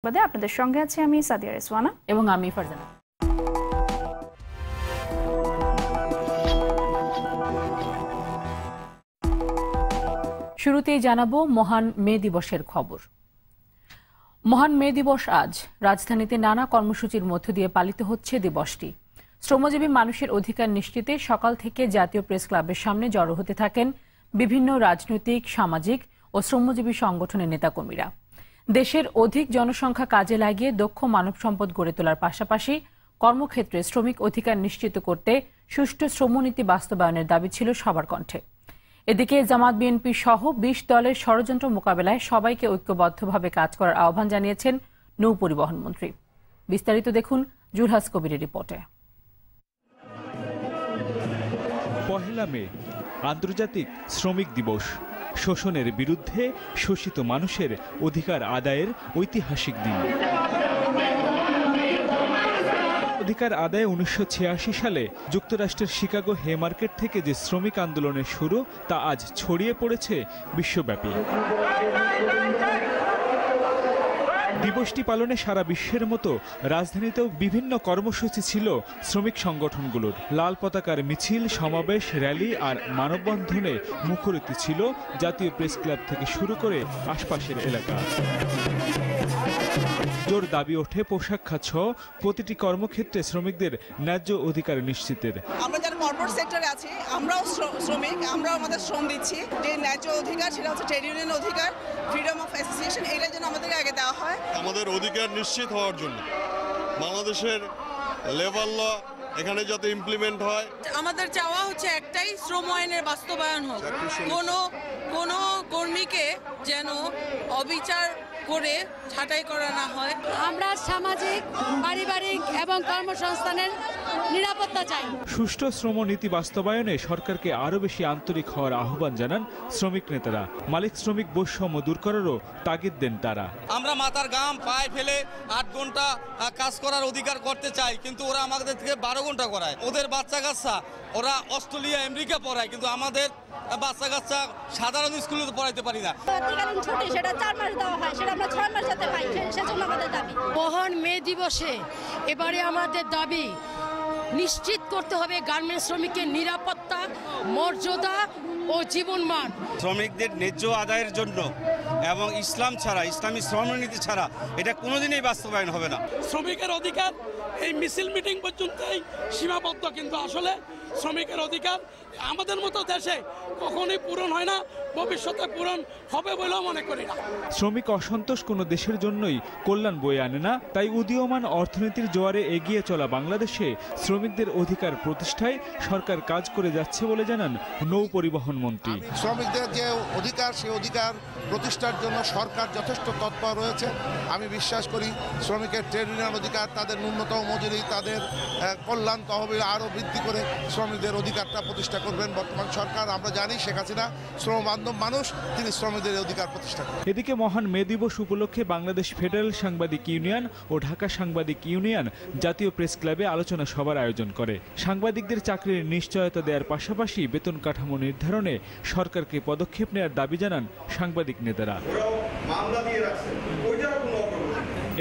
আপনাদের সঙ্গে আছি আমি সাদিয়া রেজওয়ানা এবং আমি ফারজানা। শুরুতেই জানাবো মহান মে দিবসের খবর। মহান মে দিবস আজ রাজধানীতে নানা কর্মসূচির মধ্য দিয়ে পালিত হচ্ছে দিবসটি। শ্রমজীবী মানুষের অধিকার নিশ্চিতে সকাল থেকে জাতীয় প্রেস ক্লাবের সামনে জড়ো হতে থাকেন বিভিন্ন রাজনৈতিক, সামাজিক ও শ্রমজীবী সংগঠনের নেতাকর্মীরা। দেশের অধিক জনসংখ্যা কাজে লাগিয়ে দক্ষ মানব সম্পদ গড়ে তোলার পাশাপাশি কর্মক্ষেত্রে শ্রমিক অধিকার নিশ্চিত করতে সুষ্ঠু শ্রমনীতি বাস্তবায়নের দাবি ছিল সবার কণ্ঠে। এদিকে জামাত বিএনপি সহ ২০ দলের ষড়যন্ত্র মোকাবেলায় সবাইকে ঐক্যবদ্ধভাবে কাজ করার আহ্বান জানিয়েছেন নৌ পরিবহন মন্ত্রী। বিস্তারিত দেখুন জুলহাস কবিরের রিপোর্টে। পহেলা মে আন্তর্জাতিক শ্রমিক দিবস। শোষণের বিরুদ্ধে শোষিত মানুষের অধিকার আদায়ের ঐতিহাসিক দিন। অধিকার আদায়ে ১৯৮৬ সালে যুক্তরাষ্ট্রের শিকাগো হে মার্কেট থেকে যে শ্রমিক আন্দোলনের শুরু, তা আজ ছড়িয়ে পড়েছে বিশ্বব্যাপী। দিবসটি পালনে সারা বিশ্বের মতো রাজধানীতেও বিভিন্ন কর্মসূচি ছিল শ্রমিক সংগঠনগুলোর। লাল পতাকার মিছিল, সমাবেশ, র্যালি আর মানববন্ধনে মুখরিত ছিল জাতীয় প্রেস ক্লাব থেকে শুরু করে আশপাশের এলাকা। জোর দাবি ওঠে পোশাক খাত সহ প্রতিটি কর্মক্ষেত্রে শ্রমিকদের ন্যায্য অধিকার নিশ্চিতের। আমরা যারা কর্পোরেট সেক্টরে আছি, আমরাও শ্রমিক, আমরাও আমাদের শ্রম দিচ্ছি। যে ন্যায্য অধিকার, সেটা হচ্ছে ট্রেড ইউনিয়ন অধিকার, ফ্রিডম অফ অ্যাসোসিয়েশন, এটার জন্য আমাদের আগে দেওয়া হয়। আমাদের অধিকার নিশ্চিত হওয়ার জন্য বাংলাদেশের লেবার ল এখানে যাতে ইমপ্লিমেন্ট হয়। আমাদের চাওয়া হচ্ছে একটাই, শ্রম আইনের বাস্তবায়ন হোক। কোনো কর্মীকে যেন অবিচার করে ছাঁটাই করা না হয়। আমরা সামাজিক, পারিবারিক এবং কর্মসংস্থানের নিরাপত্তা চাই। সুষ্ঠু শ্রমনীতি বাস্তবায়নে সরকারকে আরও বেশি আন্তরিক হওয়ার আহ্বান জানান শ্রমিক নেতারা। মালিক শ্রমিক বৈষম্য দূর করারও তাগিদ দেন তারা। আমরা মাথার ঘাম পায়ে ফেলে ৮ ঘন্টা কাজ করার অধিকার করতে চাই, কিন্তু ওরা আমাদের থেকে ১২ ঘন্টা করায়। ওদের বাচ্চা কাচ্চা ওরা অস্ট্রেলিয়া, আমেরিকা পড়ায়, কিন্তু আমাদের বাচ্চা কাচ্চা সাধারণ স্কুলে পড়াইতে পারি না। সেটা ৪ মাস দেওয়া হয়, সেটা আমরা ৬ মাস যাতে পাই, সেজন্য আমাদের দাবি। মহান মে দিবসে এবারে আমাদের দাবি নিশ্চিত করতে হবে গার্মেন্টস শ্রমিকের নিরাপত্তা, মর্যাদা ও জীবনমান। শ্রমিকদের ন্যায্য আদায়ের জন্য এবং ইসলাম ছাড়া, ইসলামী শ্রমনীতি ছাড়া এটা কোনোদিনই বাস্তবায়ন হবে না। শ্রমিকের অধিকার এই মিছিল মিটিং পর্যন্তই সীমাবদ্ধ, কিন্তু আসলে শ্রমিকের অধিকার আমাদের মতো দেশে কখনোই পূরণ হয় না, ভবিষ্যতে পূরণ হবে বলেও মনে করি না। শ্রমিক অসন্তোষ কোনো দেশের জন্যই কল্যাণ বয়ে আনে না। তাই উদীয়মান অর্থনীতির জোয়ারে এগিয়ে চলা বাংলাদেশে শ্রমিকদের অধিকার প্রতিষ্ঠায় সরকার কাজ করে যাচ্ছে বলে জানান নৌ পরিবহন মন্ত্রী। শ্রমিকদের যে অধিকার, সেই অধিকার প্রতিষ্ঠার জন্য সরকার যথেষ্ট তৎপর রয়েছে। আমি বিশ্বাস করি শ্রমিকের ট্রেড ইউনিয়ন অধিকার, তাদের ন্যূনতম মজুরি, তাদের কল্যাণ তহবিল আরও বৃদ্ধি করে শ্রমিকদের অধিকারটা প্রতিষ্ঠা করবেন বর্তমান সরকার। আমরা জানি শেখ হাসিনা শ্রম বান্ধব মানুষ, তিনি শ্রমিকদের অধিকার প্রতিষ্ঠা করেন। এদিকে মহান মে দিবস উপলক্ষে বাংলাদেশ ফেডারেল সাংবাদিক ইউনিয়ন ও ঢাকা সাংবাদিক ইউনিয়ন জাতীয় প্রেস ক্লাবে আলোচনা সভার আয়োজন করে। সাংবাদিকদের চাকরির নিশ্চয়তা দেওয়ার পাশাপাশি বেতন কাঠামো নির্ধারণে সরকারকে পদক্ষেপ নেওয়ার দাবি জানান সাংবাদিক নেতারা।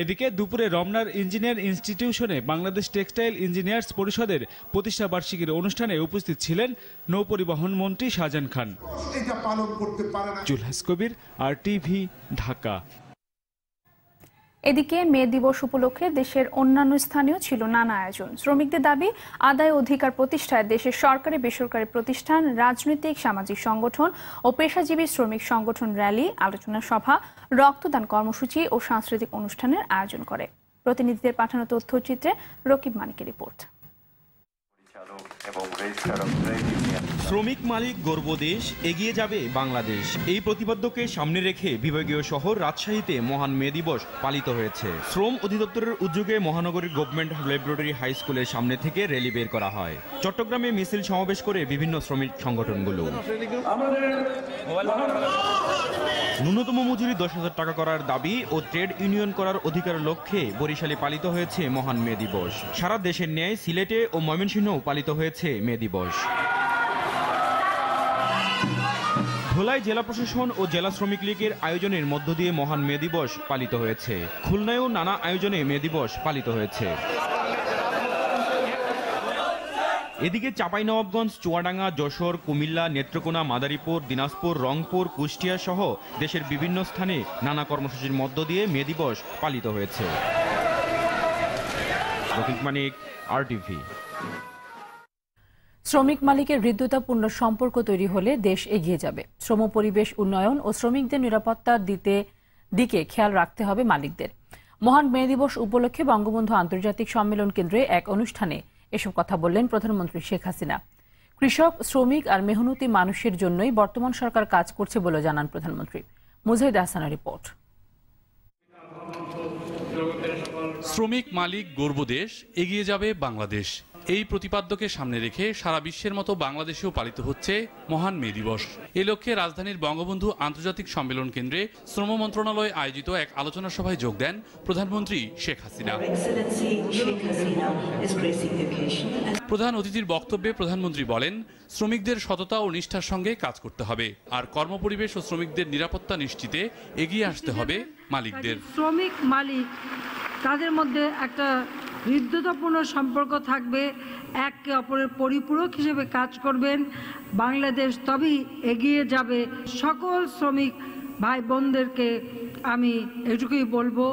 এদিকে দুপুরে রমনার ইঞ্জিনিয়ার ইনস্টিটিউশনে বাংলাদেশ টেক্সটাইল ইঞ্জিনিয়ার্স পরিষদের প্রতিষ্ঠা বার্ষিকীর অনুষ্ঠানে উপস্থিত ছিলেন নৌ পরিবহন মন্ত্রী শাহজাহান খান। জুলহাস কবির, RTV, ঢাকা। এদিকে মে দিবস উপলক্ষে দেশের অন্যান্য স্থানেও ছিল নানা আয়োজন। শ্রমিকদের দাবি আদায় অধিকার প্রতিষ্ঠায় দেশের সরকারি, বেসরকারি প্রতিষ্ঠান, রাজনৈতিক, সামাজিক সংগঠন ও পেশাজীবী শ্রমিক সংগঠন র্যালি, আলোচনা সভা, রক্তদান কর্মসূচি ও সাংস্কৃতিক অনুষ্ঠানের আয়োজন করে। প্রতিনিধিদের পাঠানো তথ্যচিত্রে রকিব মানিকের রিপোর্ট। শ্রমিক মালিক গর্ব দেশ, এগিয়ে যাবে বাংলাদেশ, এই প্রতিপাদ্যকে সামনে রেখে বিভাগীয় শহর রাজশাহীতে মহান মে দিবস পালিত হয়েছে। শ্রম অধিদপ্তরের উদ্যোগে মহানগরীর গভর্নমেন্ট ল্যাবরেটরি হাই স্কুলের সামনে থেকে র্যালি বের করা হয়। চট্টগ্রামে মিছিল সমাবেশ করে বিভিন্ন শ্রমিক সংগঠনগুলো। ন্যূনতম মজুরি 10,000 টাকা করার দাবি ও ট্রেড ইউনিয়ন করার অধিকারের লক্ষ্যে বরিশালে পালিত হয়েছে মহান মে দিবস। সারা দেশের ন্যায় সিলেটে ও ময়মনসিংহেও পালিত হয়েছে মে দিবস। ভোলায় জেলা প্রশাসন ও জেলা শ্রমিক লীগের আয়োজনের মধ্য দিয়ে মহান মে দিবস পালিত হয়েছে। খুলনায়ও নানা আয়োজনে মে দিবস পালিত হয়েছে। এদিকে চাঁপাইনবাবগঞ্জ, চুয়াডাঙ্গা, যশোর, কুমিল্লা, নেত্রকোনা, মাদারীপুর, দিনাজপুর, রংপুর, কুষ্টিয়া সহ দেশের বিভিন্ন স্থানে নানা কর্মসূচির মধ্য দিয়ে মে দিবস পালিত হয়েছে। রফিক মানিক, RTV। শ্রমিক মালিকের হৃদ্যতাপূর্ণ সম্পর্ক তৈরি হলে দেশ এগিয়ে যাবে। শ্রম পরিবেশ উন্নয়ন ও শ্রমিকদের নিরাপত্তার দিকে খেয়াল রাখতে হবে মালিকদের। মহান মে দিবস উপলক্ষে বঙ্গবন্ধু আন্তর্জাতিক সম্মেলন কেন্দ্রে এক অনুষ্ঠানে এসব কথা বললেন প্রধানমন্ত্রী শেখ হাসিনা। কৃষক, শ্রমিক আর মেহনতি মানুষের জন্যই বর্তমান সরকার কাজ করছে বলে জানান প্রধানমন্ত্রী। মুজাহিদ হাসানের রিপোর্ট। শ্রমিক মালিক গর্ব দেশ, এগিয়ে যাবে বাংলাদেশ, এই প্রতিপাদ্যকে সামনে রেখে সারা বিশ্বের মতো বাংলাদেশেও পালিত হচ্ছে মহান মে দিবস। এ লক্ষ্যে রাজধানীর বঙ্গবন্ধু আন্তর্জাতিক সম্মেলন কেন্দ্রে শ্রম মন্ত্রণালয় আয়োজিত এক আলোচনা সভায় যোগ দেন প্রধানমন্ত্রী শেখ হাসিনা। প্রধান অতিথির বক্তব্যে প্রধানমন্ত্রী বলেন, শ্রমিকদের সততা ও নিষ্ঠার সঙ্গে কাজ করতে হবে, আর কর্মপরিবেশ ও শ্রমিকদের নিরাপত্তা নিশ্চিতে এগিয়ে আসতে হবে মালিকদের। শ্রমিক মালিক তাদের মধ্যে একটা হৃদ্যতাপূর্ণ সম্পর্ক থাকবে, একে অপরের পরিপূরক হিসেবে কাজ করবেন। বাংলাদেশ তবেই এগিয়ে যাবে। সকল শ্রমিক ভাই বোনদেরকে আমি এটুকুই বলবো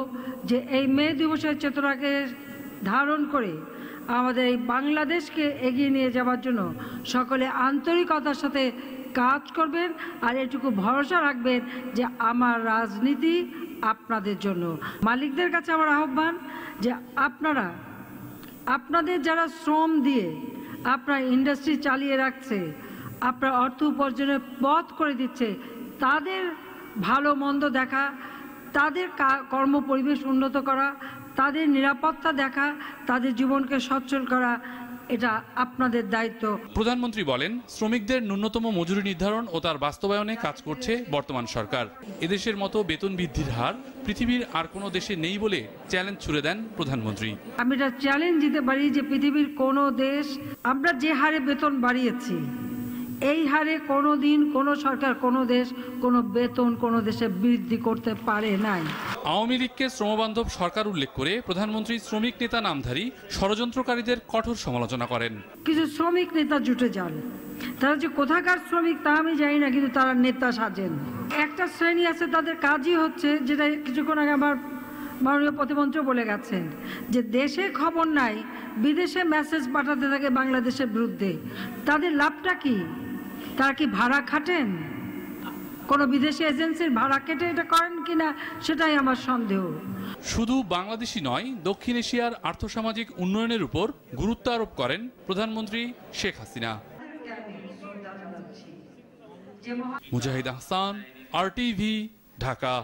যে এই মে দিবসের চেতনাকে ধারণ করে আমাদের এই বাংলাদেশকে এগিয়ে নিয়ে যাওয়ার জন্য সকলে আন্তরিকতার সাথে কাজ করবেন, আর এটুকু ভরসা রাখবেন যে আমার রাজনীতি আপনাদের জন্য। মালিকদের কাছে আমার আহ্বান যে আপনারা আপনাদের যারা শ্রম দিয়ে আপনার ইন্ডাস্ট্রি চালিয়ে রাখছে, আপনার অর্থ উপার্জনের পথ করে দিচ্ছে, তাদের ভালো মন্দ দেখা, তাদের কর্মপরিবেশ উন্নত করা, তাদের নিরাপত্তা দেখা, তাদের জীবনকে সচ্ছল করা, এটা আপনাদের দায়িত্ব। প্রধানমন্ত্রী বলেন, শ্রমিকদের ন্যূনতম মজুরি নির্ধারণ ও তার বাস্তবায়নে কাজ করছে বর্তমান সরকার। এদেশের মতো বেতন বৃদ্ধির হার পৃথিবীর আর কোনো দেশে নেই বলে চ্যালেঞ্জ ছুড়ে দেন প্রধানমন্ত্রী। আমি এটা চ্যালেঞ্জ দিতে পারি যে পৃথিবীর কোনো দেশ আমরা যে হারে বেতন বাড়িয়েছি, এই হারে কোনো দিন কোনো সরকার, কোনো দেশ, কোনো বেতন কোনো দেশে বৃদ্ধি করতে পারে নাই। আওয়ামী লীগকে শ্রমবান্ধব সরকার উল্লেখ করে প্রধানমন্ত্রী শ্রমিক নেতা নামধারী ষড়যন্ত্রকারীদের কঠোর সমালোচনা করেন। কিছু শ্রমিক নেতা জুটে যান, তারা যে কোথাকার শ্রমিক তা আমি জানি না, কিন্তু তারা নেতা সাজেন। একটা শ্রেণী আছে তাদের কাজই হচ্ছে, যেটা কিছুক্ষণ আগে আমার মাননীয় প্রতিমন্ত্রী বলে গেছেন, যে দেশে খবর নাই, বিদেশে মেসেজ পাঠাতে থাকে বাংলাদেশের বিরুদ্ধে। তাদের লাভটা কি? তারা কি ভাড়া খাটেন? কোনো বিদেশি এজেন্সির ভাড়া কেটে এটা করেন কিনা সেটাই আমার সন্দেহ। শুধু বাংলাদেশই নয়, দক্ষিণ এশিয়ার আর্থসামাজিক উন্নয়নের উপর গুরুত্ব আরোপ করেন প্রধানমন্ত্রী শেখ হাসিনা। মুজাহিদ হাসান, RTV, ঢাকা।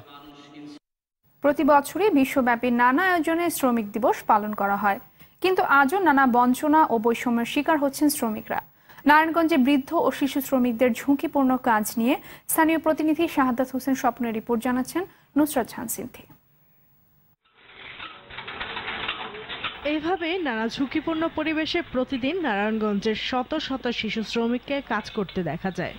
প্রতি বছরই বিশ্বব্যাপী নানা আয়োজনে শ্রমিক দিবস পালন করা হয়, কিন্তু আজও নানা বঞ্চনা ও বৈষম্যের শিকার হচ্ছেন শ্রমিকরা। নারায়ণগঞ্জে বৃদ্ধ ও শিশু শ্রমিকদের ঝুঁকিপূর্ণ কাজ নিয়ে স্থানীয় প্রতিনিধি শাহাদাত হোসেন স্বপ্নের রিপোর্ট জানাচ্ছেন নুসরাত জাহান সিনথি। এইভাবে নানা ঝুঁকিপূর্ণ পরিবেশে প্রতিদিন নারায়ণগঞ্জের শত শত শিশু শ্রমিককে কাজ করতে দেখা যায়।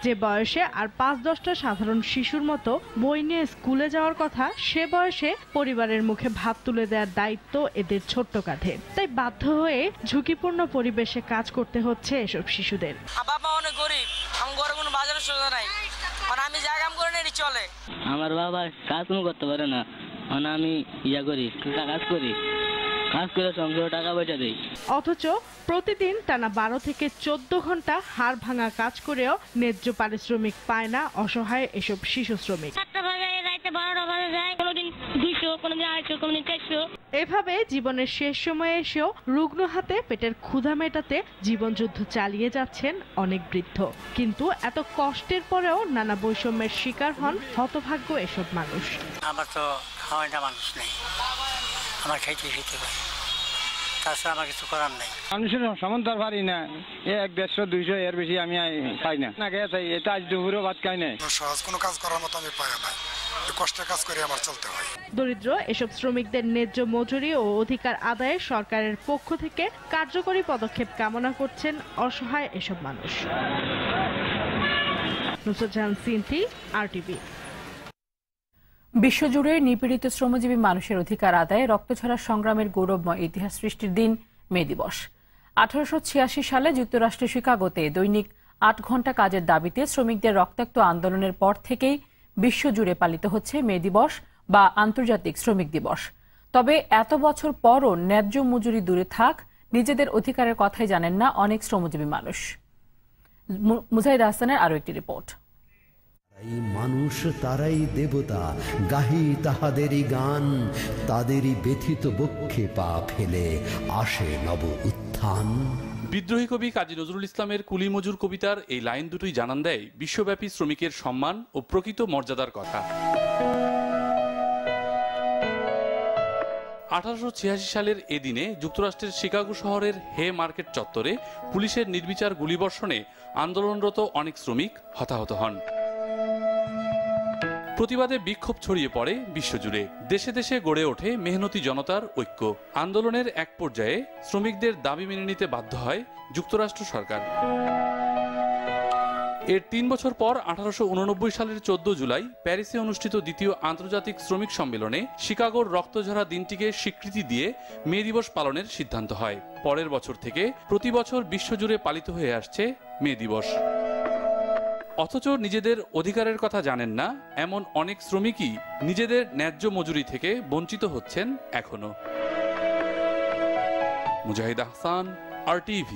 যে বয়সে আর ৫-১০টা সাধারণ শিশুর মতো বই নিয়ে স্কুলে যাওয়ার কথা, সে বয়সে পরিবারের মুখে ভাত তুলে দেওয়ার দায়িত্ব এদের ছোট্ট কাঁধে। তাই বাধ্য হয়ে ঝুঁকিপূর্ণ পরিবেশে কাজ করতে হচ্ছে এসব শিশুদের। বাবা অনেক গরিব, আমার ঘরে কোনো বাজারের সোজা নাই, মানে আমি যা কাম করে নেই চলে। আমার বাবা কাজ করতে পারে না, মানে আমি কাজ করে সংসারে টাকা পয়সা দেই। অথচ প্রতিদিন টানা 12 থেকে 14 ঘন্টা হাড় ভাঙা কাজ করেও ন্যায্য পারিশ্রমিক পায় না অসহায় এসব শিশু শ্রমিক। এভাবে জীবনের শেষ সময়ে এসেও রুগ্ন হাতে পেটের ক্ষুধা মেটাতে জীবনযুদ্ধ চালিয়ে যাচ্ছেন অনেক বৃদ্ধ। কিন্তু এত কষ্টের পরেও নানা বৈষম্যের শিকার হন হতভাগ্য এসব মানুষ। আমার তো খাওয়াই না মানুষ নেই, আমার খাইতে পারে, তাছাড়া আমার কিছু করার নেই। মানুষের সমান তো পারি না, 100-150-200 এর বেশি আমি পাই না। এটা আজ দুপুরেও ভাত খাই না। সহজ কোনো কাজ করার মতো আমি পাই না, কষ্টের কাজ করে আমার চলতে হয়। দরিদ্র এসব শ্রমিকদের ন্যায্য মজুরি ও অধিকার আদায়ে সরকারের পক্ষ থেকে কার্যকরী পদক্ষেপ কামনা করছেন অসহায় এসব মানুষ। নুসরাত জাহান সিনথি, RTV। বিশ্বজুড়ে নিপীড়িত শ্রমজীবী মানুষের অধিকার আদায়ে রক্তঝরা সংগ্রামের গৌরবময় ইতিহাস সৃষ্টির দিন মে দিবস। 1886 সালে যুক্তরাষ্ট্রের শিকাগোতে দৈনিক 8 ঘণ্টা কাজের দাবিতে শ্রমিকদের রক্তাক্ত আন্দোলনের পর থেকেই বিশ্বজুড়ে পালিত হচ্ছে মে দিবস বা আন্তর্জাতিক শ্রমিক দিবস। তবে এত বছর পরও ন্যায্য মজুরি দূরে থাক, নিজেদের অধিকারের কথাই জানেন না অনেক শ্রমজীবী মানুষ। মুজাহিদ হাসানের আরো একটি রিপোর্ট। মানুষ তারাই দেবতা, গাহি তাহাদেরই গান, তাদেরই ব্যথিত বক্ষে পা ফেলে আসে নব উত্থান। বিদ্রোহী কবি কাজী নজরুল ইসলামের কুলি মজুর কবিতার এই লাইন দুটোই জানান দেয় বিশ্বব্যাপী শ্রমিকের সম্মান ও প্রকৃত মর্যাদার কথা। 1886 সালের এ দিনে যুক্তরাষ্ট্রের শিকাগো শহরের হে মার্কেট চত্বরে পুলিশের নির্বিচার গুলিবর্ষণে আন্দোলনরত অনেক শ্রমিক হতাহত হন। প্রতিবাদে বিক্ষোভ ছড়িয়ে পড়ে বিশ্বজুড়ে। দেশে দেশে গড়ে ওঠে মেহনতি জনতার ঐক্য। আন্দোলনের এক পর্যায়ে শ্রমিকদের দাবি মেনে নিতে বাধ্য হয় যুক্তরাষ্ট্র সরকার। এর 3 বছর পর 1889 সালের 14 জুলাই প্যারিসে অনুষ্ঠিত দ্বিতীয় আন্তর্জাতিক শ্রমিক সম্মেলনে শিকাগোর রক্তঝরা দিনটিকে স্বীকৃতি দিয়ে মে দিবস পালনের সিদ্ধান্ত হয়। পরের বছর থেকে প্রতি বছর বিশ্বজুড়ে পালিত হয়ে আসছে মে দিবস। অথচ নিজেদের অধিকারের কথা জানেন না এমন অনেক শ্রমিকই নিজেদের ন্যায্য মজুরি থেকে বঞ্চিত হচ্ছেন এখনো। মুজাহিদ হাসান, RTV।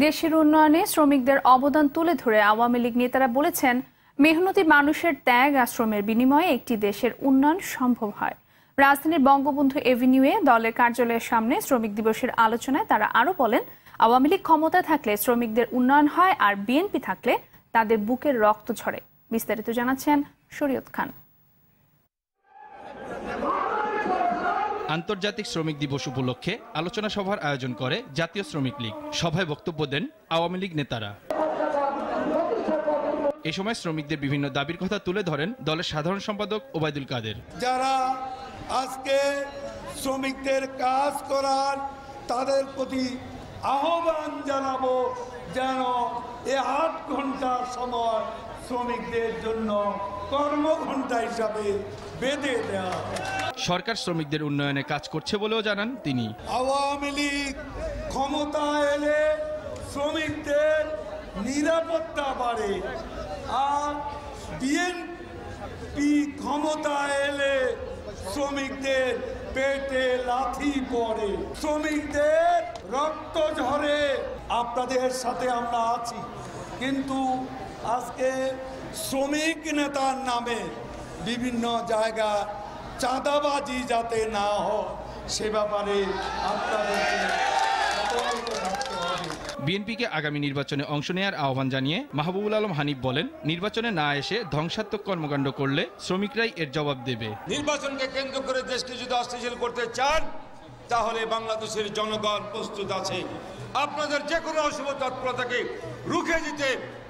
দেশের উন্নয়নে শ্রমিকদের অবদান তুলে ধরে আওয়ামী লীগ নেতারা বলেছেন, মেহনতি মানুষের ত্যাগ আর শ্রমের বিনিময়ে একটি দেশের উন্নয়ন সম্ভব হয়। রাজধানীর বঙ্গবন্ধু এভিনিউয়ে দলের কার্যালয়ের সামনে শ্রমিক দিবসের আলোচনায় তারা আরো বলেন, আওয়ামী লীগ ক্ষমতা থাকলে শ্রমিকদের উন্নয়ন হয় আর বিএনপি থাকলে তাদের বুকের রক্ত ঝরে। বিস্তারিত জানাচ্ছেন শরীয়ত খান। আন্তর্জাতিক শ্রমিক দিবস উপলক্ষে আলোচনা সভার আয়োজন করে জাতীয় শ্রমিক লীগ। সভায় বক্তব্য দেন আওয়ামী লীগ নেতারা। এ সময় শ্রমিকদের বিভিন্ন দাবির কথা তুলে ধরেন দলের সাধারণ সম্পাদক ওবায়দুল কাদের। যারা আজকে শ্রমিকদের কাজ করার, তাদের প্রতি আহ্বান জানাবো যেন এই 8 ঘন্টার সময় শ্রমিকদের জন্য কর্মঘণ্টা হিসাবে বেঁধে দেওয়া হয়। সরকার শ্রমিকদের উন্নয়নে কাজ করছে বলেও জানান তিনি। আওয়ামী লীগ ক্ষমতা এলে শ্রমিকদের নিরাপত্তা বাড়ে, আর বিএনপি ক্ষমতা এলে শ্রমিকদের পেটে লাথি পড়ে, শ্রমিকদের রক্ত ঝরে। আপনাদের সাথে আমরা আছি, কিন্তু আজকে শ্রমিক নেতার নামে বিভিন্ন জায়গায় চাঁদাবাজি যাতে না হয় সে ব্যাপারে আপনাদেরকে সতর্ক থাকতে হবে। বিএনপিকে আগামী নির্বাচনে অংশ নেওয়ার আহ্বান জানিয়ে মাহবুবুল আলম হানিফ বলেন, নির্বাচনে না এসে ধ্বংসাত্মক কর্মকাণ্ড করলে শ্রমিকরাই এর জবাব দেবে। নির্বাচনকে কেন্দ্র করে দেশকে যদি অস্থিতিশীল করতে চান তাহলে বাংলাদেশের জনগণ প্রস্তুত আছে। আপনাদের যে কোনো অশুভ তৎপরতাকে রুখে দিতে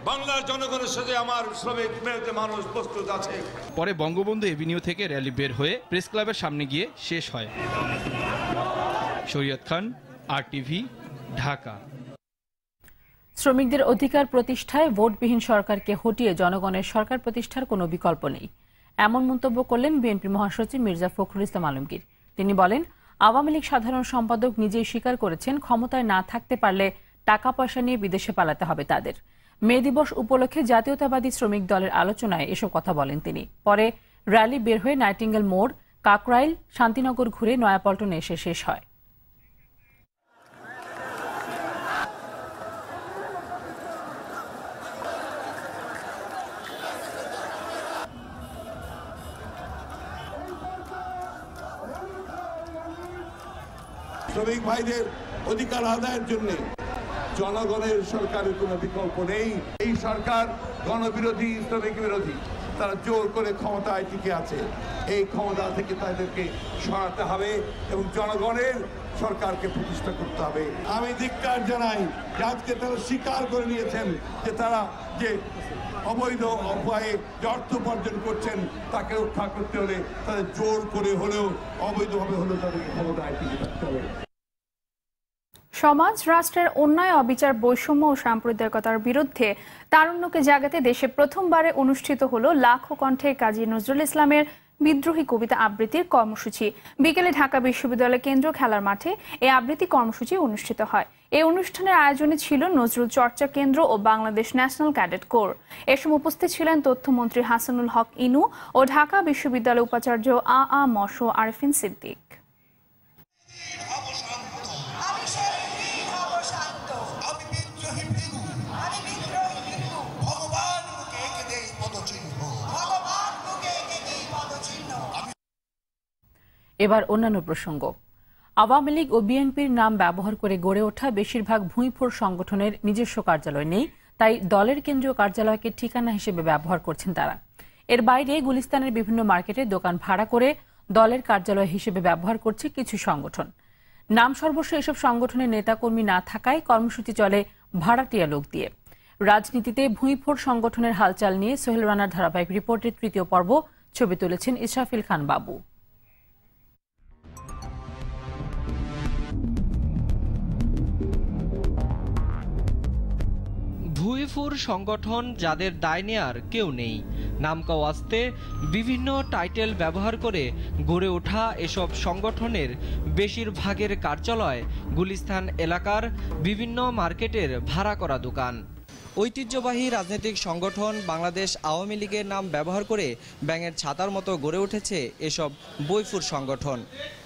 বাংলার জনগণের সাথে আমার শ্রমিক মেহনতি মানুষ প্রস্তুত আছে। পরে বঙ্গবন্ধু এভিনিউ থেকে র্যালি বের হয়ে প্রেস ক্লাবের সামনে গিয়ে শেষ হয়। শরীয়ত খান, RTV, ঢাকা। শ্রমিকদের অধিকার প্রতিষ্ঠায় ভোটবিহীন সরকারকে হটিয়ে জনগণের সরকার প্রতিষ্ঠার কোনো বিকল্প নেই, এমন মন্তব্য করলেন বিএনপি মহাসচিব মির্জা ফখরুল ইসলাম আলমগীর। তিনি বলেন, আওয়ামী লীগ সাধারণ সম্পাদক নিজেই স্বীকার করেছেন ক্ষমতায় না থাকতে পারলে টাকা পয়সা নিয়ে বিদেশে পালাতে হবে তাদের। মে দিবস উপলক্ষে জাতীয়তাবাদী শ্রমিক দলের আলোচনায় এসব কথা বলেন তিনি। পরে র্যালি বের হয়ে নাইটিঙ্গেল মোড়, কাকরাইল, শান্তিনগর ঘুরে নয়াপল্টনে এসে শেষ হয়। শ্রমিক ভাইদের অধিকার আদায়ের জন্য জনগণের সরকারের কোনো বিকল্প নেই। এই সরকার গণবিরোধী, শ্রমিক বিরোধী, তারা জোর করে ক্ষমতায় টিকে আছে। এই ক্ষমতা থেকে তাদেরকে সরাতে হবে এবং জনগণের সরকারকে প্রতিষ্ঠা করতে হবে। আমি ধিক্কার জানাই যে আজকে তারা স্বীকার করে নিয়েছেন যে তারা যে অবৈধ উপায়ে যে অর্থ উপার্জন করছেন তাকে রক্ষা করতে হলে তাদের জোর করে হলেও, অবৈধভাবে হলেও তাদেরকে ক্ষমতায় টিকে থাকতে হবে। সমাজ রাষ্ট্রের অন্যায়, অবিচার, বৈষম্য ও সাম্প্রদায়িকতার বিরুদ্ধে তারুণ্যকে জাগাতে দেশে প্রথমবারে অনুষ্ঠিত হলো লাখো কণ্ঠে কাজী নজরুল ইসলামের বিদ্রোহী কবিতা আবৃত্তির কর্মসূচি। বিকেলে ঢাকা বিশ্ববিদ্যালয় কেন্দ্র খেলার মাঠে এই আবৃত্তি কর্মসূচি অনুষ্ঠিত হয়। এই অনুষ্ঠানের আয়োজনে ছিল নজরুল চর্চা কেন্দ্র ও বাংলাদেশ ন্যাশনাল ক্যাডেট কোর। এ সময় উপস্থিত ছিলেন তথ্যমন্ত্রী হাসানুল হক ইনু ও ঢাকা বিশ্ববিদ্যালয় উপাচার্য মশ আরেফিন সিদ্দিক। এবার অন্যান্য প্রসঙ্গ। আওয়ামী লীগ ও বিএনপির নাম ব্যবহার করে গড়ে ওঠা বেশিরভাগ ভূঁইফোড় সংগঠনের নিজস্ব কার্যালয় নেই, তাই দলের কেন্দ্রীয় কার্যালয়কে ঠিকানা হিসেবে ব্যবহার করছেন তারা। এর বাইরে গুলিস্তানের বিভিন্ন মার্কেটে দোকান ভাড়া করে দলের কার্যালয় হিসেবে ব্যবহার করছে কিছু সংগঠন। নাম সর্বস্ব এসব সংগঠনের নেতাকর্মী না থাকায় কর্মসূচি চলে ভাড়াটিয়া লোক দিয়ে। রাজনীতিতে ভূঁইফোড় সংগঠনের হালচাল নিয়ে সোহেল রানার ধারাবাহিক রিপোর্টের তৃতীয় পর্ব। ছবি তুলেছেন ইসরাফিল খান বাবু। ভূঁইফোড় সংগঠন যাদের দায় নেয়ার কেউ নেই, নামকাওয়াস্তে বিভিন্ন টাইটেল ব্যবহার করে গড়ে ওঠা এসব সংগঠনের বেশিরভাগের কার্যালয় গুলিস্তান এলাকার বিভিন্ন মার্কেটের ভাড়া করা দোকান। ঐতিহ্যবাহী রাজনৈতিক সংগঠন বাংলাদেশ আওয়ামী লীগের নাম ব্যবহার করে ব্যাঙের ছাতার মতো গড়ে উঠেছে এসব ভূঁইফোড় সংগঠন।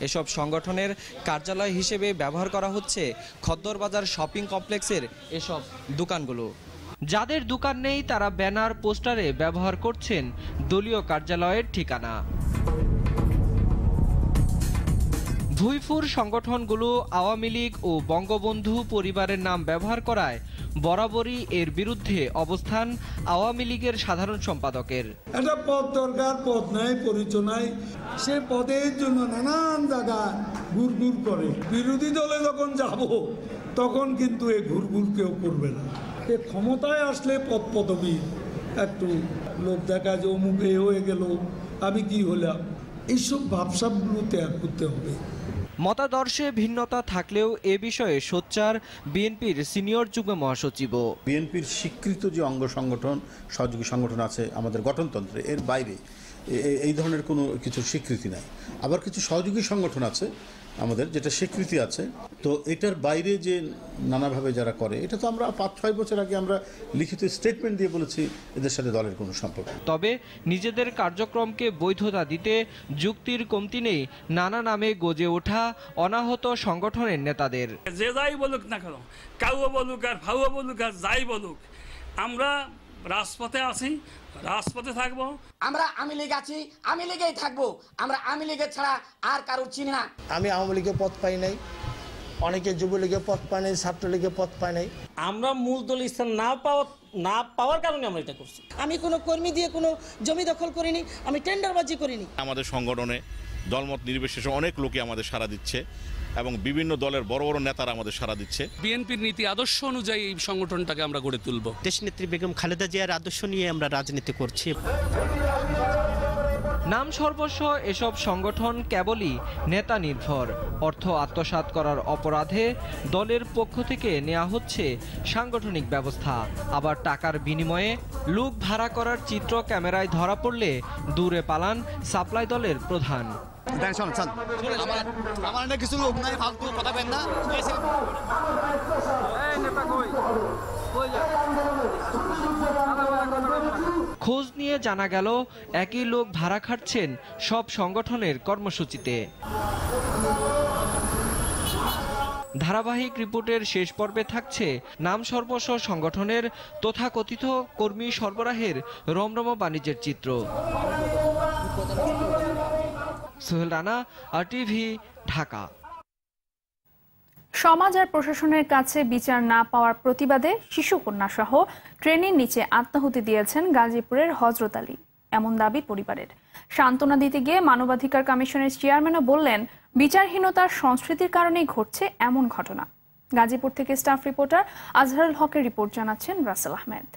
এসব সংগঠনের কার্যালয় হিসেবে ব্যবহার করা হচ্ছে খদ্দরবাজার শপিং কমপ্লেক্সের এসব দোকানগুলো। যাদের দোকান নেই তারা ব্যানার পোস্টারে ব্যবহার করছেন দলীয় কার্যালয়ের ঠিকানা। ভূঁইফোড় সংগঠনগুলো আওয়ামী লীগ ও বঙ্গবন্ধু পরিবারের নাম ব্যবহার করায় বরাবরই এর বিরুদ্ধে অবস্থান আওয়ামী লীগের সাধারণ সম্পাদকের। একটা পদ দরকার, পদ নাই, পরিচয় নাই, সে পদের জন্য নানান জায়গায় ঘুরঘুর করে। বিরোধী দলে যখন যাব তখন কিন্তু এই ঘুরঘুর কেউ করবে না। এ ক্ষমতায় আসলে পদ পদবী একটু লোক দেখা যে অমুক এ হয়ে গেল, আমি কি হলাম, এইসব ভাবসাবগুলো ত্যাগ করতে হবে। মতাদর্শে ভিন্নতা থাকলেও এ বিষয়ে সোচ্চার বিএনপির সিনিয়র যুগ্ম মহাসচিব। বিএনপির স্বীকৃত যে অঙ্গ সংগঠন, সহযোগী সংগঠন আছে আমাদের গঠনতন্ত্রে, এর বাইরে এই ধরনের কোনো কিছু স্বীকৃতি নাই। আবার কিছু সহযোগী সংগঠন আছে আমাদের, যেটা স্বীকৃতি আছে। তো এটার বাইরে যে নানাভাবে যারা করে, এটা তো আমরা 5-6 বছর আগে আমরা লিখিত স্টেটমেন্ট দিয়ে বলেছি এদের সাথে দলের কোনো সম্পর্ক। তবে নিজেদের কার্যক্রমকে বৈধতা দিতে যুক্তির কমতি নেই নানা নামে গজে ওঠা অনাহত সংগঠনের নেতাদের। যে যাই বলুক না কেন, কাউও বলুক আর ফাউও বলুক আর যাই বলুক, আমরা রাজপথে আছি, রাজপথে থাকবো। আমরা আওয়ামী লীগ আছি, আওয়ামী লীগেই থাকবো। আমরা আওয়ামী লীগের ছাড়া আর কারোর চিনি না। আমি আওয়ামী লীগের পদ পাই নাই, অনেকে যুবলীগের পদ পায় নাই, ছাত্রলীগের পদ পায় নাই। আমরা মূল দল স্থান না পাওয়ার কারণে আমরা এটা করছি। আমি কোনো কর্মী দিয়ে কোনো জমি দখল করিনি, আমি টেন্ডারবাজি করিনি। আমাদের সংগঠনে দলমত নির্বিশেষে অনেক লোকে আমাদের সাড়া দিচ্ছে এবং বিভিন্ন দলের বড় বড় নেতারা আমাদের সাড়া দিচ্ছে। বিএনপির নীতি আদর্শ অনুযায়ী এই সংগঠনটাকে আমরা গড়ে তুলব। দেশনেত্রী বেগম খালেদা জিয়ার আদর্শ নিয়ে আমরা রাজনীতি করছি। নাম সর্বস্ব এসব সংগঠন কেবলই নেতা নির্ভর। অর্থ আত্মসাৎ করার অপরাধে দলের পক্ষ থেকে নেওয়া হচ্ছে সাংগঠনিক ব্যবস্থা। আবার টাকার বিনিময়ে লোক ভাড়া করার চিত্র ক্যামেরায় ধরা পড়লে দূরে পালান সাপ্লাই দলের প্রধান। কিছু লোক নাই, ফালতু কথা বলেন না। খোঁজ নিয়ে জানা গেল একই লোক ভাড়া খাটছেন সব সংগঠনের কর্মসূচিতে। ধারাবাহিক রিপোর্টের শেষ পর্বে থাকছে নাম সর্বস্ব সংগঠনের তথাকথিত কর্মী সরবরাহের রমরম বাণিজ্যের চিত্র। সোহেল রানা, RTV, ঢাকা। সমাজ আর প্রশাসনের কাছে বিচার না পাওয়ার প্রতিবাদে শিশুকন্যা সহ ট্রেনের নিচে আত্মাহুতি দিয়েছেন গাজীপুরের হযরত আলী, এমন দাবি পরিবারের। সান্ত্বনা দিতে গিয়ে মানবাধিকার কমিশনের চেয়ারম্যানও বললেন, বিচারহীনতার সংস্কৃতির কারণেই ঘটছে এমন ঘটনা। গাজীপুর থেকে স্টাফ রিপোর্টার আজহারুল হকের রিপোর্ট জানাচ্ছেন রাসেল আহমেদ।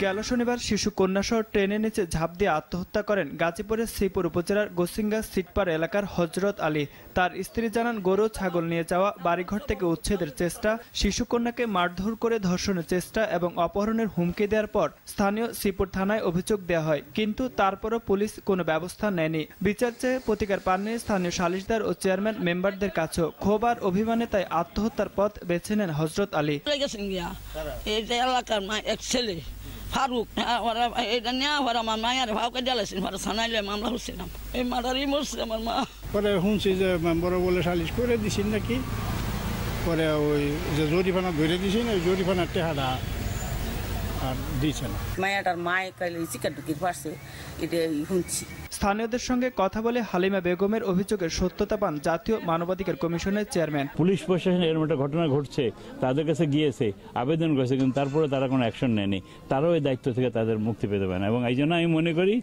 গেল শনিবার শিশু কন্যাসহ ট্রেনের নিচে ঝাঁপ দিয়ে আত্মহত্যা করেন গাজীপুরের শ্রীপুর উপজেলার গোসিঙ্গা সিটপাড় এলাকার হজরত আলী। তার স্ত্রী জানান, গরু ছাগল নিয়ে যাওয়া, বাড়িঘর থেকে উচ্ছেদের চেষ্টা, শিশুকন্যাকে মারধর করে ধর্ষণের চেষ্টা এবং অপহরণের হুমকি দেওয়ার পর স্থানীয় শ্রীপুর থানায় অভিযোগ দেওয়া হয়, কিন্তু তারপরও পুলিশ কোনো ব্যবস্থা নেয়নি। বিচার চেয়ে প্রতিকার পাননি স্থানীয় সালিশদার ও চেয়ারম্যান মেম্বারদের কাছেও। ক্ষোভ আর অভিমানে তাই আত্মহত্যার পথ বেছে নেন হজরত আলী। ফারুক এটা নেওয়া পর আমার মায়ের ভাবকে জ্বালাইছেন, পরে সানাইলে মামলা হচ্ছিলাম, এই মাটারই মরছে আমার মা। পরে শুনছি যে বড় বলে সালিশ করে দিছেন নাকি, পরে ওই যে জরিফানা ধরে দিছেন, ওই জরিফানার টেহাটা আর দিচ্ছে না। মায়াটার মায় কাইলে চিকেন ঢুকির পারছে, এটাই শুনছি। স্থানীয়দের সঙ্গে কথা বলে হালিমা বেগমের অভিযোগের সত্যতা পান জাতীয় মানবাধিকার কমিশনের চেয়ারম্যান। পুলিশ প্রশাসন এরকম একটা ঘটনা ঘটছে, তাদের কাছে গিয়েছে, আবেদন করেছে, কিন্তু তারপরে তারা কোনো অ্যাকশন নেয়নি। তারাও এই দায়িত্ব থেকে তাদের মুক্তি পেতে পারে না। এবং এই জন্য আমি মনে করি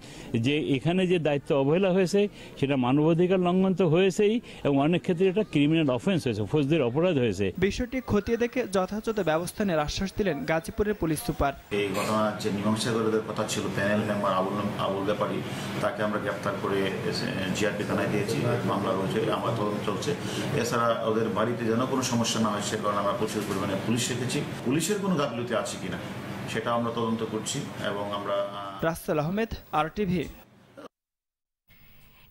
যে এখানে যে দায়িত্ব অবহেলা হয়েছে সেটা মানবাধিকার লঙ্ঘন তো হয়েছেই, এবং অনেক ক্ষেত্রে এটা ক্রিমিনাল অফেন্স হয়েছে, ফৌজদারি অপরাধ হয়েছে। বিষয়টি খতিয়ে দেখে যথাযথ ব্যবস্থা নেওয়ার আশ্বাস দিলেন গাজীপুরের পুলিশ সুপার। এই ঘটনার যে মীমাংসাকারীদের কথা ছিল, প্যানেল মেম্বার আবুল ব্যাপারী, তাকে আমরা গ্রেপ্তার করে জিআরপি থানায় দিয়েছি, মামলা রয়েছে, আমার তদন্ত চলছে। এছাড়া ওদের বাড়িতে যেন কোনো সমস্যা না হয় সে কারণে আমরা প্রচুর পরিমাণে পুলিশ রেখেছি। পুলিশের কোনো গাফিলতি আছে কিনা সেটা আমরা তদন্ত করছি। এবং আমরা রাসেল আহমেদ, RTV।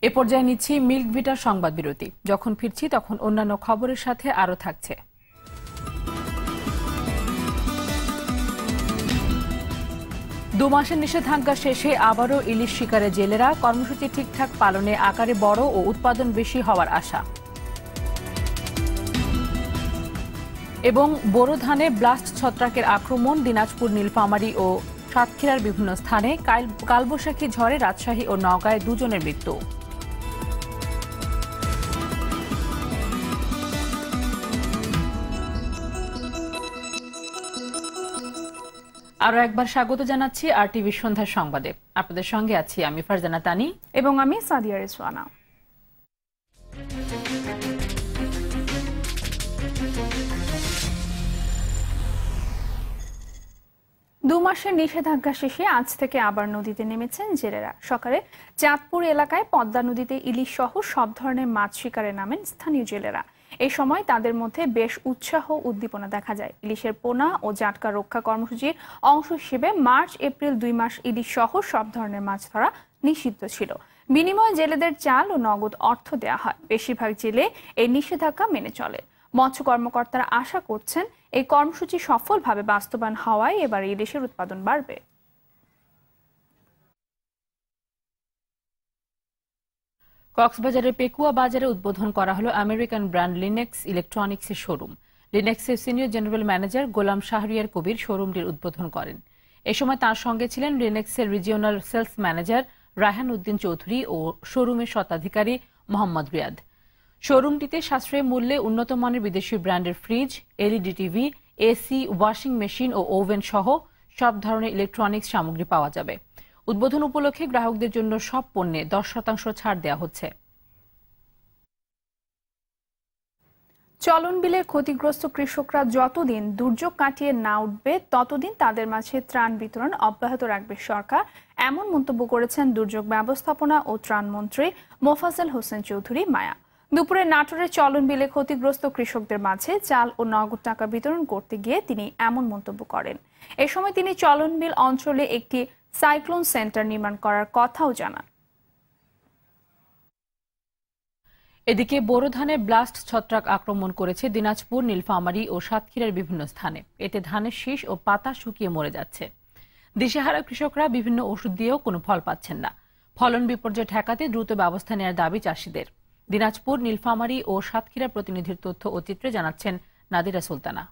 এ পর্যায়ে নিচ্ছি মিল্ক ভিটার সংবাদ বিরতি। যখন ফিরছি তখন অন্যান্য খবরের সাথে আরও থাকছে। 2 মাসের নিষেধাজ্ঞা শেষে আবারও ইলিশ শিকারে জেলেরা, কর্মসূচি ঠিকঠাক পালনে আকারে বড় ও উৎপাদন বেশি হওয়ার আশা। এবং বোরো ধানে ব্লাস্ট ছত্রাকের আক্রমণ, দিনাজপুর, নীলফামারী ও সাতক্ষীরার বিভিন্ন স্থানে। কালবৈশাখী ঝড়ে রাজশাহী ও নওগাঁয় 2 জনের মৃত্যু। আরো একবার স্বাগত জানাচ্ছি RTV সন্ধ্যার সংবাদে। আপনাদের সঙ্গে আছি আমি ফারজানা তানি এবং আমি সাদিয়া রেজওয়ানা। দু মাসের নিষেধাজ্ঞা শেষে আজ থেকে আবার নদীতে নেমেছেন জেলেরা। সকালে চাঁদপুর এলাকায় পদ্মা নদীতে ইলিশ সহ সব ধরনের মাছ শিকারে নামেন স্থানীয় জেলেরা। এই সময় তাদের মধ্যে বেশ উৎসাহ উদ্দীপনা দেখা যায়। ইলিশের পোনা ও জাটকা রক্ষা কর্মসূচির অংশ হিসেবে মার্চ এপ্রিল 2 মাস ইলিশ সহ সব ধরনের মাছ ধরা নিষিদ্ধ ছিল। বিনিময়ে জেলেদের চাল ও নগদ অর্থ দেওয়া হয়। বেশিরভাগ জেলে এই নিষেধাজ্ঞা মেনে চলে। মৎস্য কর্মকর্তারা আশা করছেন এই কর্মসূচি সফলভাবে বাস্তবায়ন হওয়ায় এবার ইলিশের উৎপাদন বাড়বে। কক্সবাজারের পেকুয়া বাজারে উদ্বোধন করা হলো আমেরিকান ব্র্যান্ড লিনেক্স ইলেকট্রনিক্সের শোরুম। লিনেক্সের senior general manager Golam Shahriar Kabir শোরুমটির উদ্বোধন করেন। এ সময় তার সঙ্গে ছিলেন লিনেক্সের regional sales manager Raihan Uddin Chowdhury ও শোরুমের স্বত্বাধিকারী মোহাম্মদ রিয়াদ। শোরুমটিতে সাশ্রয়ী মূল্যে উন্নত মানের বিদেশি ব্র্যান্ডের fridge, LED TV, AC, washing machine ও ওভেন সহ সব ধরনের ইলেকট্রনিক্স সামগ্রী পাওয়া যাবে। উদ্বোধন উপলক্ষে গ্রাহকদের জন্য সব পণ্যে 10% ছাড় দেওয়া হচ্ছে। চলন বিলে ক্ষতিগ্রস্ত কৃষকরা যতদিন দুর্যোগ কাটিয়ে না উঠবে ততদিন তাদের মাঝে ত্রাণ বিতরণ অব্যাহত রাখবে সরকার, এমন মন্তব্য করেছেন দুর্যোগ ব্যবস্থাপনা ও ত্রাণ মন্ত্রী মোফাজ্জল হোসেন চৌধুরী মায়া। দুপুরে নাটোরের চলন বিলে ক্ষতিগ্রস্ত কৃষকদের মাঝে চাল ও নগদ টাকা বিতরণ করতে গিয়ে তিনি এমন মন্তব্য করেন। এ সময় তিনি চলন বিল অঞ্চলে একটি সাইক্লোন সেন্টার নির্মাণ করার কথাও জানান। এদিকে বোরো ধানে ব্লাস্ট ছত্রাক আক্রমণ করেছে দিনাজপুর, নীলফামারী ও সাতক্ষীরার বিভিন্ন স্থানে। এতে ধানের শীষ ও পাতা শুকিয়ে মরে যাচ্ছে। দিশেহারা কৃষকরা বিভিন্ন ওষুধ দিয়েও কোনো ফল পাচ্ছেন না। ফলন বিপর্যয় ঠেকাতে দ্রুত ব্যবস্থা নেওয়ার দাবি চাষিদের। দিনাজপুর, নীলফামারী ও সাতক্ষীরা প্রতিনিধির তথ্য ও চিত্রে জানাচ্ছেন নাদিরা সুলতানা।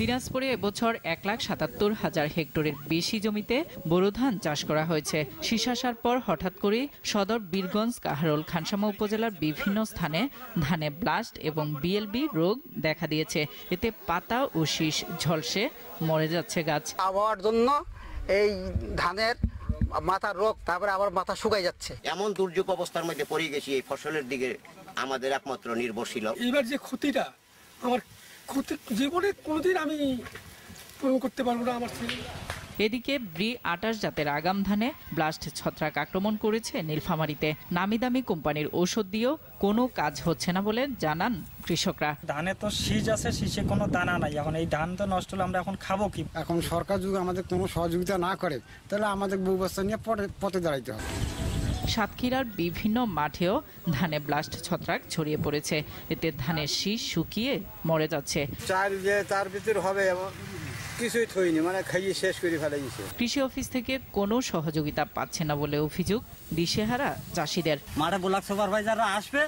দিনাজপুরে এবছর 1,77,000 হেক্টরের বেশি জমিতে বোরো ধান চাষ করা হয়েছে। শীষ আসার পর হঠাৎ করে সদর, বীরগঞ্জ, কাহারোল, খানসামা উপজেলার বিভিন্ন স্থানে ধানে ব্লাস্ট এবং BLB রোগ দেখা দিয়েছে। এতে পাতা ও শীষ ঝলসে মরে যাচ্ছে গাছ। আবহাওয়ার জন্য এই ধানের মাথা রোগ, তারপরে আবার মাথা শুকাই যাচ্ছে। এমন দুর্যোগ অবস্থার মধ্যে পড়ে গেছি, এই ফসলের দিকে আমাদের একমাত্র নির্ভরশীল। এবার যে ক্ষতিটা, আমার ক্ষতি জীবনে কোনোদিন আমি পূরণ করতে পারবো না আমার ছেলে। এদিকে ব্রি 28 জাতের আগাম ধানে ব্লাস্ট ছত্রাক আক্রমণ করেছে নীলফামারীতে। নামি দামি কোম্পানির ঔষধ দিয়েও কোনো কাজ হচ্ছে না বলে জানান কৃষকরা। ধানে তো শীষ আছে, শীষে কোনো দানা নাই, এখন এই ধান তো নষ্ট হলে আমরা এখন খাবো কি? এখন সরকার যদি আমাদের কোনো সহযোগিতা না করে তাহলে আমাদের ব্যবস্থা নিয়ে পথে দাঁড়াইতে হবে। সাতক্ষীরার বিভিন্ন মাঠেও ধানে ব্লাস্ট ছত্রাক ছড়িয়ে পড়েছে। এতে ধানের শীষ শুকিয়ে মরে যাচ্ছে। তার ভিতর হবে কিছুই থইনি, মানে খাইয়ে শেষ করে ফেলাইছে। কৃষি অফিস থেকে কোনো সহযোগিতা পাচ্ছে না বলে অভিযোগ দিশেহারা চাষিদের। মাঠে ব্লক সুপারভাইজাররা আসবে,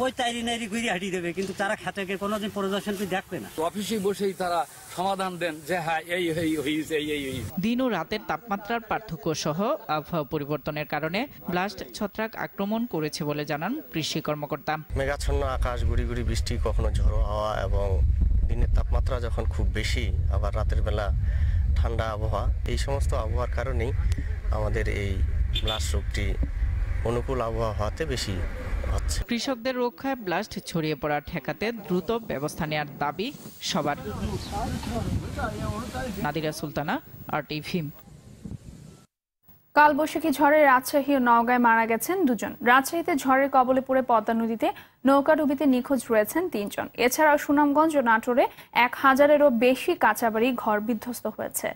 ওই তাইরি নাইরি ঘুরে হাঁটিয়ে দেবে, কিন্তু তারা খেতে কোনোদিন পরিদর্শন দেখবে না। অফিসে বসেই তারা সমাধান দেন যে হ্যাঁ এই হয়েছে এই। দিন ও রাতের তাপমাত্রার পার্থক্য সহ আবহাওয়া পরিবর্তনের কারণে ব্লাস্ট ছত্রাক আক্রমণ করেছে বলে জানান কৃষি কর্মকর্তা। মেঘাচ্ছন্ন আকাশ, গুড়ি গুড়ি বৃষ্টি, কখনো ঝোড়ো হাওয়া এবং দিনের তাপমাত্রা যখন খুব বেশি, আবার রাতের বেলা ঠান্ডা আবহাওয়া, এই সমস্ত আবহাওয়ার কারণেই আমাদের এই ব্লাস্ট রোগটি অনুকূল আবহাওয়া হওয়াতে বেশি হচ্ছে। কৃষকদের রক্ষায় ব্লাস্ট ছড়িয়ে পড়া ঠেকাতে দ্রুত ব্যবস্থা নেওয়ার দাবি সবার। নাদিরা সুলতানা, RTV। কালবৈশাখী ঝড়ে রাজশাহী ও নওগাঁয় মারা গেছেন 2 জন। রাজশাহীতে ঝড়ের কবলে পড়ে পদ্মা নদীতে নৌকাডুবিতে নিখোঁজ রয়েছেন 3 জন। এছাড়াও সুনামগঞ্জ ও নাটোরে 1000-এরও বেশি কাঁচাবাড়ি ঘর বিধ্বস্ত হয়েছে।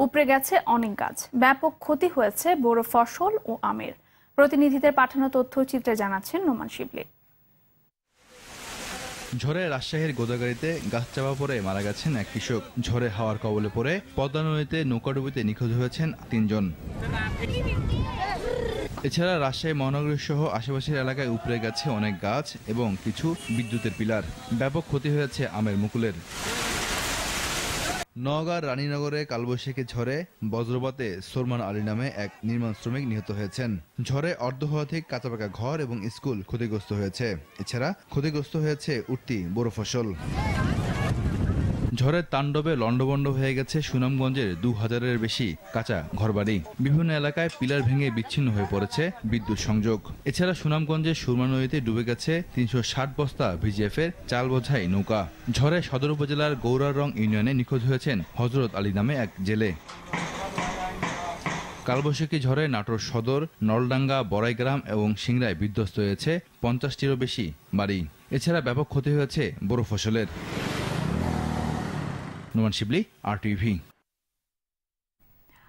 উপড়ে গেছে অনেক গাছ। ব্যাপক ক্ষতি হয়েছে বোরো ফসল ও আমের। প্রতিনিধিদের পাঠানো তথ্যচিত্রে জানাচ্ছেন নোমান শিবলি। ঝড়ে রাজশাহীর গোদাগাড়িতে গাছ চাপা পড়ে মারা গেছেন এক কৃষক। ঝড়ে হাওয়ার কবলে পড়ে পদ্মা নদীতে নৌকাডুবিতে নিখোঁজ হয়েছেন 3 জন। এছাড়া রাজশাহী মহানগরী সহ আশেপাশের এলাকায় উপড়ে গেছে অনেক গাছ এবং কিছু বিদ্যুতের পিলার। ব্যাপক ক্ষতি হয়েছে আমের মুকুলের। নওগাঁর রানীনগরে কালবৈশাখী ঝড়ে বজ্রপাতে সোরমান আলী নামে এক নির্মাণ শ্রমিক নিহত হয়েছেন। ঝড়ে অর্ধশতাধিক কাঁচাপাকা ঘর এবং স্কুল ক্ষতিগ্রস্ত হয়েছে। এছাড়া ক্ষতিগ্রস্ত হয়েছে উঠতি বোরো ফসল। ঝড়ের তাণ্ডবে লন্ডভন্ড হয়ে গেছে সুনামগঞ্জের 2000-এর বেশি কাঁচা ঘরবাড়ি। বিভিন্ন এলাকায় পিলার ভেঙে বিচ্ছিন্ন হয়ে পড়েছে বিদ্যুৎ সংযোগ। এছাড়া সুনামগঞ্জের সুরমা নদীতে ডুবে গেছে 360 বস্তা ভিজিএফের চাল বোঝাই নৌকা। ঝড়ে সদর উপজেলার গৌরারং ইউনিয়নে নিখোঁজ হয়েছেন হজরত আলী নামে এক জেলে। কালবৈশাখী ঝড়ে নাটোর সদর, নলডাঙ্গা, বড়াইগ্রাম এবং সিংড়ায় বিধ্বস্ত হয়েছে 50-টিরও বেশি বাড়ি। এছাড়া ব্যাপক ক্ষতি হয়েছে বোরো ফসলের। নোমান শিবলি, RTV।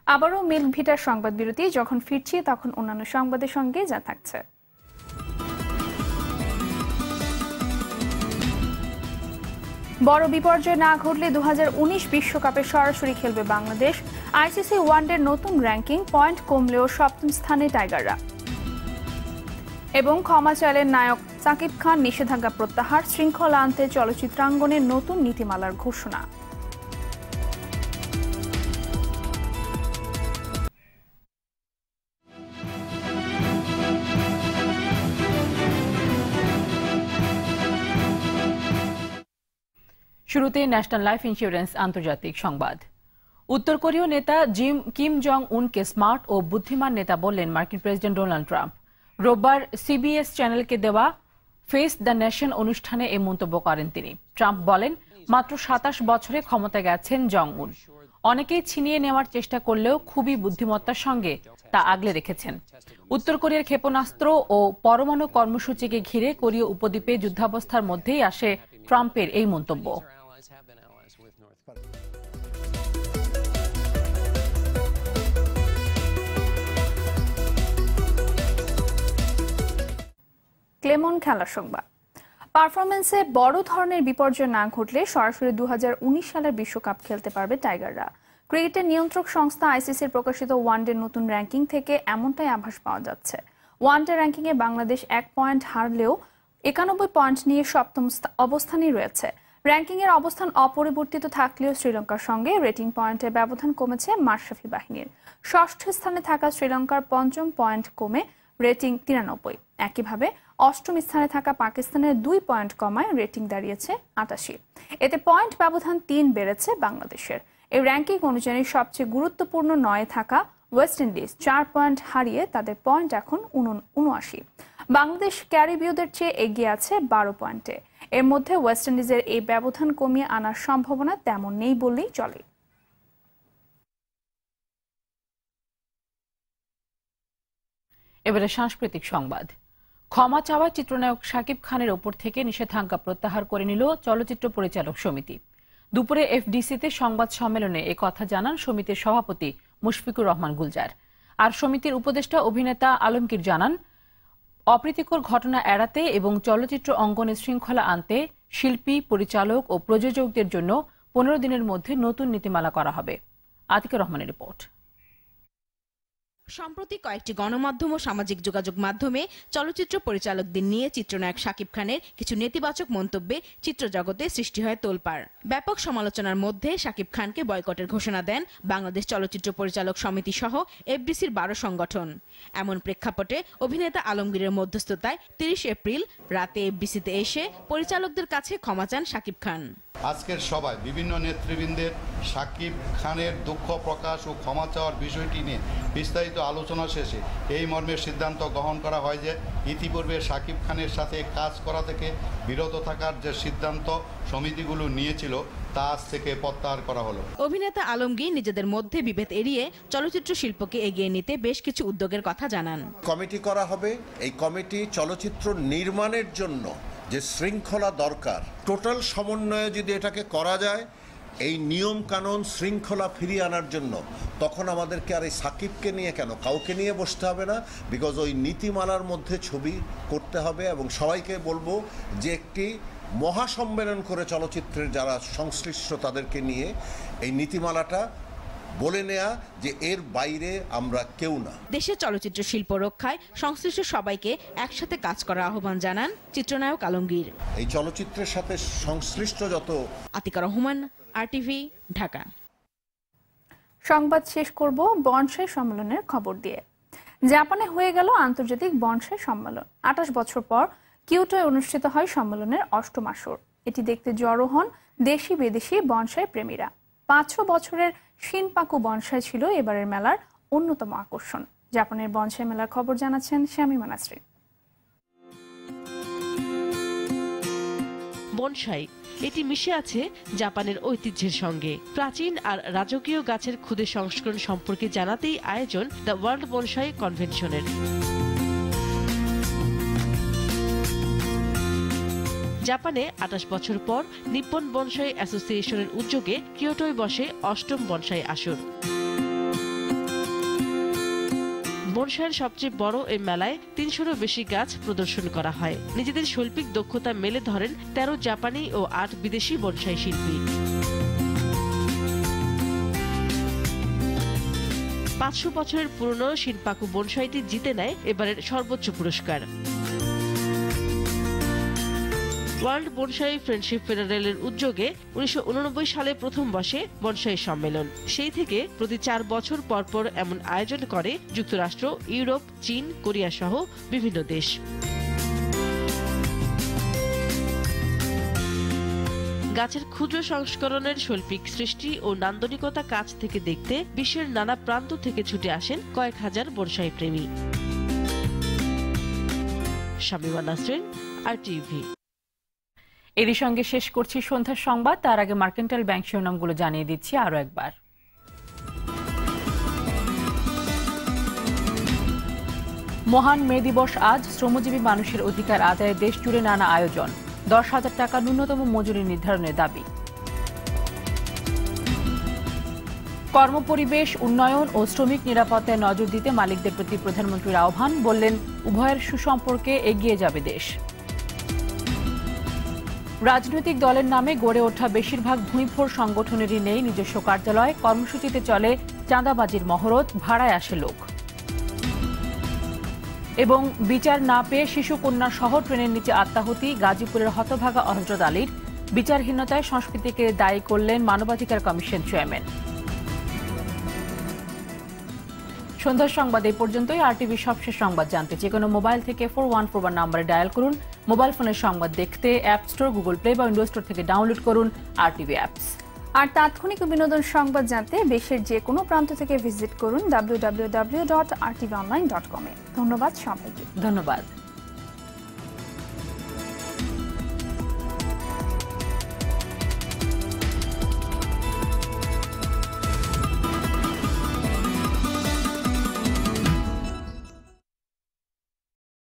আবারও মিল্ক ভিটার সংবাদ বিরতি। যখন ফিরছি তখন অন্যান্য সংবাদের সঙ্গে যা থাকছে। বড় বিপর্যয় না ঘটলে 2019 বিশ্বকাপে সরাসরি খেলবে বাংলাদেশ। আইসিসি ওয়ানডের নতুন র্যাঙ্কিং, পয়েন্ট কমলেও 7ম স্থানে টাইগাররা। এবং ক্ষমা চাইলেন নায়ক সাকিব খান, নিষেধাজ্ঞা প্রত্যাহার, শৃঙ্খলা আনতে চলচ্চিত্রাঙ্গনে নতুন নীতিমালার ঘোষণা। শুরুতে ন্যাশনাল লাইফ ইন্স্যুরেন্স আন্তর্জাতিক সংবাদ। উত্তর কোরীয় নেতা কিম জং উনকে স্মার্ট ও বুদ্ধিমান নেতা বললেন মার্কিন প্রেসিডেন্ট ডোনাল্ড ট্রাম্প। রোববার CBS চ্যানেলকে দেওয়া ফেস দ্য নেশন অনুষ্ঠানে এই মন্তব্য করেন তিনি। ট্রাম্প বলেন, মাত্র 27 বছরে ক্ষমতায় গেছেন জং উন। অনেকেই ছিনিয়ে নেওয়ার চেষ্টা করলেও খুবই বুদ্ধিমত্তার সঙ্গে তা আগলে রেখেছেন। উত্তর কোরিয়ার ক্ষেপণাস্ত্র ও পরমাণু কর্মসূচিকে ঘিরে কোরীয় উপদ্বীপে যুদ্ধাবস্থার মধ্যেই আসে ট্রাম্পের এই মন্তব্য। ক্লেমন খেলার সংবাদ। পারফরমেন্সে বড় ধরনের বিপর্যয় না ঘটলে সরাসরি 2019 সালের বিশ্বকাপ খেলতে পারবে টাইগাররা। ক্রিকেটের নিয়ন্ত্রক সংস্থা আইসিসির প্রকাশিত ওয়ানডে নতুন র্যাঙ্কিং থেকে এমনটাই আভাস পাওয়া যাচ্ছে। ওয়ানডে র্যাঙ্কিংয়ে বাংলাদেশ 1 পয়েন্ট হারলেও 91 পয়েন্ট নিয়ে 7ম অবস্থানেই রয়েছে। র্যাঙ্কিংয়ের অবস্থান অপরিবর্তিত থাকলেও শ্রীলঙ্কার সঙ্গে রেটিং পয়েন্টের ব্যবধান কমেছে মাশরাফি বাহিনীর। 6ষ্ঠ স্থানে থাকা শ্রীলঙ্কার 5ম পয়েন্ট কমে রেটিং 93। একইভাবে 8ম স্থানে থাকা পাকিস্তানের 2 পয়েন্ট কমায় রেটিং দাঁড়িয়েছে 88। এতে পয়েন্ট ব্যবধান 3 বেড়েছে বাংলাদেশের। এই র্যাঙ্কিং অনুযায়ী সবচেয়ে গুরুত্বপূর্ণ 9 থাকা ওয়েস্ট ইন্ডিজ 4 পয়েন্ট হারিয়ে তাদের পয়েন্ট এখন 79। বাংলাদেশ ক্যারিবীয়দের চেয়ে এগিয়ে আছে 12 পয়েন্টে। এর মধ্যে ওয়েস্ট ইন্ডিজের এই ব্যবধান কমিয়ে আনার সম্ভাবনা তেমন নেই বললেই চলে। এবারে সাংস্কৃতিক সংবাদ। ক্ষমা চাওয়ায় চিত্রনায়ক শাকিব খানের ওপর থেকে নিষেধাজ্ঞা প্রত্যাহার করে নিল চলচ্চিত্র পরিচালক সমিতি। দুপুরে এফডিসিতে সংবাদ সম্মেলনে কথা জানান সমিতির সভাপতি মুশফিকুর রহমান গুলজার। আর সমিতির উপদেষ্টা অভিনেতা আলমগীর জানান, অপ্রীতিকর ঘটনা এড়াতে এবং চলচ্চিত্র অঙ্গনে শৃঙ্খলা আনতে শিল্পী, পরিচালক ও প্রযোজকদের জন্য 15 দিনের মধ্যে নতুন নীতিমালা করা হবে। আতিকুর রহমানের রিপোর্ট। সম্প্রতি কয়েকটি গণমাধ্যম ও সামাজিক যোগাযোগ মাধ্যমে চলচ্চিত্র পরিচালকদের নিয়ে চিত্রনায়ক শাকিব খানের কিছু নেতিবাচক মন্তব্যে চিত্রজগতে সৃষ্টি হয় তোলপাড়। ব্যাপক সমালোচনার মধ্যে শাকিব খানকে বয়কটের ঘোষণা দেন বাংলাদেশ চলচ্চিত্র পরিচালক সমিতি সহ এফডিসির 12 সংগঠন। এমন প্রেক্ষাপটে অভিনেতা আলমগীরের মধ্যস্থতায় 30 এপ্রিল রাতে এফডিসিতে এসে পরিচালকদের কাছে ক্ষমা চান শাকিব খান। আজকের সভায় বিভিন্ন নেতৃবৃন্দের শাকিব খানের দুঃখ প্রকাশ ও ক্ষমা চাওয়ার বিষয়টি নিয়ে বিস্তারিত আলোচনা শেষে এই মর্মের সিদ্ধান্ত গ্রহণ করা হয় যে ইতিপূর্বে শাকিব খানের সাথে কাজ করা থেকে বিরত থাকার যে সিদ্ধান্ত সমিতিগুলো নিয়েছিল তা আজ থেকে প্রত্যাহার করা হলো। অভিনেতা আলমগীর নিজেদের মধ্যে বিভেদ এড়িয়ে চলচ্চিত্র শিল্পকে এগিয়ে নিতে বেশ কিছু উদ্যোগের কথা জানান। কমিটি করা হবে, এই কমিটি চলচ্চিত্র নির্মাণের জন্য যে শৃঙ্খলা দরকার, টোটাল সমন্বয়ে যদি এটাকে করা যায়, এই নিয়ম কানুন শৃঙ্খলা ফিরিয়ে আনার জন্য, তখন আমাদেরকে আর এই সাকিবকে নিয়ে কেন কাউকে নিয়ে বসতে হবে না, বিকজ ওই নীতিমালার মধ্যে ছবি করতে হবে। এবং সবাইকে বলবো যে একটি মহাসম্মেলন করে চলচ্চিত্রের যারা সংশ্লিষ্ট তাদেরকে নিয়ে এই নীতিমালাটা বলে নেয়া যে এর বাইরে আমরা কেউ না। দেশের চলচ্চিত্র শিল্প রক্ষায় সংশ্লিষ্ট সবাইকে একসাথে কাজ করার আহ্বান জানান চিত্রনায়ক আলমগীর। এই চলচ্চিত্রের সাথে সংশ্লিষ্ট যত। আতিকা রহমান, আরটিভি, ঢাকা। সংবাদ শেষ করব বনসাই সম্মেলনের খবর দিয়ে। জাপানে হয়ে গেল আন্তর্জাতিক বনসাই সম্মেলন। 28 বছর পর কিয়োটোয় অনুষ্ঠিত হয় সম্মেলনের 8ম আসর। এটি দেখতে জড়ো হন দেশি বিদেশি বনসাই প্রেমীরা। 500 বছরের শিনপাকু বনসাই ছিল এবারের মেলার অন্যতম আকর্ষণ। জাপানের বনসাই মেলার খবর জানাচ্ছেন শামিমা নাসরিন। বনসাই এটি মিশে আছে জাপানের ঐতিহ্যের সঙ্গে। প্রাচীন আর রাজকীয় গাছের ক্ষুদে সংস্করণ সম্পর্কে জানাতেই আয়োজন দ্য ওয়ার্ল্ড বনসাই কনভেনশনের। জাপানে 28 বছর পর নিপ্পন বনসাই অ্যাসোসিয়েশনের উদ্যোগে কিয়োটোয় বসে 8ম বনসাই আসর। বনসাইয়ের সবচেয়ে বড় এই মেলায় 300-রও বেশি গাছ প্রদর্শন করা হয়। নিজেদের শৈল্পিক দক্ষতা মেলে ধরেন 13 জাপানি ও 8 বিদেশি বনসাই শিল্পী। 500 বছরের পুরনো শিনপাকু বনসাইটি জিতে নেয় এবারের সর্বোচ্চ পুরস্কার। ওয়ার্ল্ড বনসাই ফ্রেন্ডশিপ ফেডারেলের উদ্যোগে 1989 সালে প্রথম বসে বনসাই সম্মেলন। সেই থেকে প্রতি 4 বছর পর পর এমন আয়োজন করে যুক্তরাষ্ট্র, ইউরোপ, চীন, কোরিয়া সহ বিভিন্ন দেশ। গাছের ক্ষুদ্র সংস্করণের শৈল্পিক সৃষ্টি ও নান্দনিকতা কাছ থেকে দেখতে বিশ্বের নানা প্রান্ত থেকে ছুটে আসেন কয়েক হাজার বনসাই প্রেমী। শামিমা নাসরিন, আরটিভি। এরই সঙ্গে শেষ করছি সন্ধ্যার সংবাদ। তার আগে মার্কেন্টাইল ব্যাংক শিরোনামগুলো জানিয়ে দিচ্ছি আরো একবার। মহান মে দিবস আজ। শ্রমজীবী মানুষের অধিকার আদায়ে দেশ জুড়ে নানা আয়োজন। 10,000 টাকা ন্যূনতম মজুরি নির্ধারণের দাবি। কর্মপরিবেশ উন্নয়ন ও শ্রমিক নিরাপত্তায় নজর দিতে মালিকদের প্রতি প্রধানমন্ত্রীর আহ্বান। বললেন, উভয়ের সুসম্পর্কে এগিয়ে যাবে দেশ। রাজনৈতিক দলের নামে গড়ে ওঠা বেশিরভাগ ভূঁইফোর সংগঠনেরই নেই নিজস্ব কার্যালয়। কর্মসূচিতে চলে চাঁদাবাজির মহরত, ভাড়ায় আসে লোক। এবং বিচার না পেয়ে শিশু কন্যা সহ ট্রেনের নিচে আত্মাহুতি। গাজীপুরের হতভাগা হযরত আলীর বিচারহীনতায় সংস্কৃতিকে দায়ী করলেন মানবাধিকার কমিশন চেয়ারম্যান। সন্ধ্যার সংবাদ এই পর্যন্তই। আরটিভি সবশেষ সংবাদ জানতে যেকোনো মোবাইল থেকে 4141 নম্বরে ডায়াল করুন। মোবাইল ফোনের সংবাদ দেখতে অ্যাপ স্টোর, গুগল প্লে বা উইন্ডোজ স্টোর থেকে ডাউনলোড করুন আরটিভি অ্যাপস। আর তাৎক্ষণিক বিনোদন সংবাদ জানতে দেশের যে কোনো প্রান্ত থেকে ভিজিট করুন www.rtvonline.com। ধন্যবাদ সবাইকে। ধন্যবাদ।